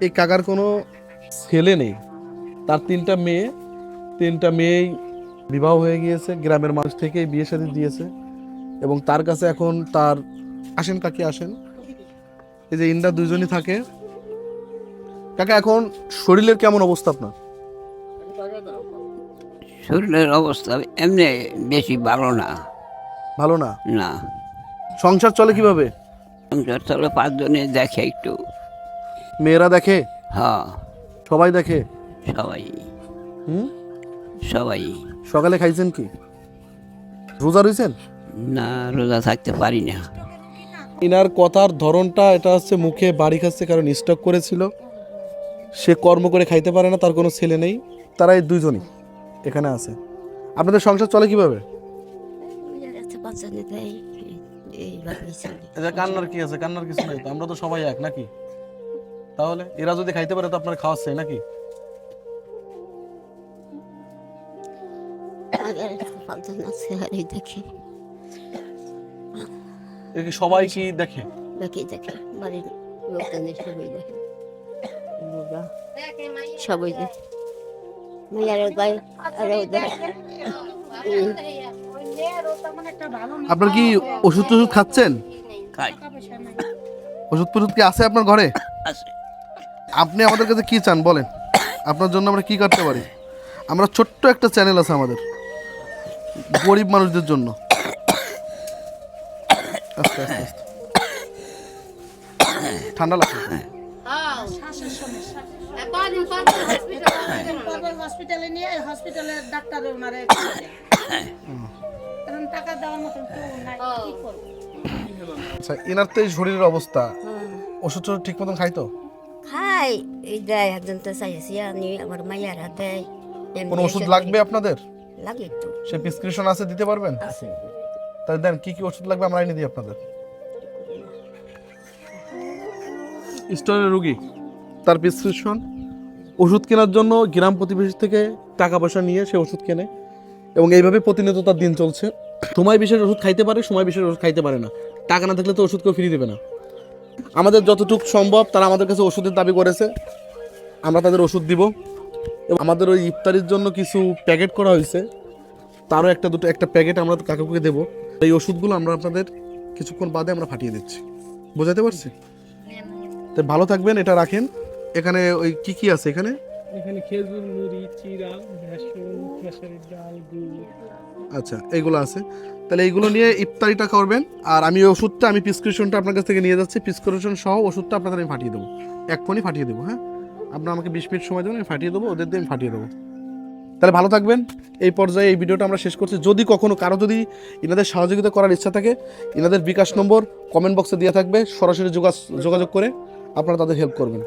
এই কাকার কোনো ছেলে নেই, তার তিনটা মেয়েই বিবাহ হয়ে গিয়েছে, গ্রামের মানুষ থেকেই বিয়ে শাদী দিয়েছে। এবং তার কাছে এখন তার আসেন কাকি আসেন, এই যে ইন্দ্রা দুইজনই থাকে। কাকা এখন শরীরের কেমন অবস্থা আপনার? শরীরের অবস্থা এমনি বেশি ভালো না। ভালো না? না, সংসার চলে কিভাবে? সংসার চলে 5 জনে দেখে একটু। মেয়েরা দেখে? হ্যাঁ, সবাই দেখে? সবাই হুম। সবাই। সকালে খাইছেন কি? রোজা রয়েছেন? না, রোজা থাকতে পারি না। ইনার কথার ধরনটা এটা হচ্ছে মুখে বাড়ি খাচ্ছে, কারণ স্টক করেছিল, সে কর্ম করে খাইতে পারে না, তার কোনো ছেলে নেই, তারা এই দুইজনই এখানে আছে। আপনাদের সংসার চলে কিভাবে? কান্নার কি আছে? কান্নার কিছু নেই তো, আমরা তো সবাই এক নাকি? তাহলে এরা যদি খাইতে পারে তো আপনার খাওয়াচ্ছে নাকি? সবাই কি দেখে? বাড়ির লোকজনের সবাই দেখে, সবাই দেখে, মাইয়ারও দেয়, আরও দেয়। আপনার কি ওষুধ টষুধ খাচ্ছেন? খাই ওষুধ টষুধ কি আছে আপনার ঘরে? আছে। আপনি আমাদের কাছে কি চান বলেন, আপনার জন্য আমরা কি করতে পারি? আমরা ছোট্ট একটা চ্যানেল আছে আমাদের গরিব মানুষদের জন্য। আস্তে আস্তে আস্তে, ঠান্ডা লাগছে। হসপিটালে নিয়ে হসপিটালের ডাক্তারে ওনারে টাকা দেওয়ার মতন কেউ নাই, কি করবো? আচ্ছা, এনার তো এই শরীরের অবস্থা, ওষুধ টষুধ ঠিক মতন খাই তো? খাই, এই দেয় একজন তো চাইছি আনি, আমার মাইয়ারা দেয়। কোনো ওষুধ লাগবে আপনাদের? লাগে একটু সে প্রেসক্রিপশন আছে, দিতে পারবেন? আছে। তাই দেন, কি কি ওষুধ লাগবে আমরা এনে দিই আপনাদের। স্টোনের রুগী, তার প্রেসক্রিপশন, ওষুধ কেনার জন্য গ্রাম প্রতিবেশী থেকে টাকা পয়সা নিয়ে সে ওষুধ কেনে, এবং এইভাবে প্রতিনিয়ত তার দিন চলছে। সময় বিশেষ ওষুধ খাইতে পারে, সময় বিশেষ ওষুধ খাইতে পারে না। টাকা না থাকলে তো ওষুধ কেউ ফ্রি দেবে না। আমাদের যতটুকু সম্ভব তারা আমাদের কাছে ওষুধের দাবি করেছে, আমরা তাদের ওষুধ দিব। এবং আমাদের ওই ইফতারির জন্য কিছু প্যাকেট করা হয়েছে, তারও একটা প্যাকেট আমরা কাকুকে দেবো। এই ওষুধগুলো আমরা আপনাদের কিছুক্ষণ বাদে আমরা ফাটিয়ে দিচ্ছি, বোঝাতে পারছি? তো ভালো থাকবেন, এটা রাখেন। এখানে ওই কি কি আছে এখানে? এখানে খেজুর, মুড়ি, চিরা, বেসন, খেসারির ডাল, গুড়। আচ্ছা, এইগুলো আছে। তাহলে এইগুলো নিয়ে ইফতারিটা করবেন। আর আমি ওষুধটা, আমি প্রেসক্রিপশনটা আপনার কাছ থেকে নিয়ে যাচ্ছি, প্রেসক্রিপশন সহ ওষুধটা আপনাদের আমি ফাটিয়ে দেবো, এক্ষুনি ফাটিয়ে দেবো। হ্যাঁ, আপনার আমাকে 20 মিনিট সময় দেবেন, আমি ফাটিয়ে দেবো, ওদের দিয়ে আমি ফাটিয়ে দেবো। তাহলে ভালো থাকবেন। এই পর্যায়ে এই ভিডিওটা আমরা শেষ করছি। যদি কখনো কারো যদি এনাদের সহযোগিতা করার ইচ্ছা থাকে, এনাদের বিকাশ নম্বর কমেন্ট বক্সে দেওয়া থাকবে, সরাসরি যোগাযোগ করে আপনারা তাদের হেল্প করবেন।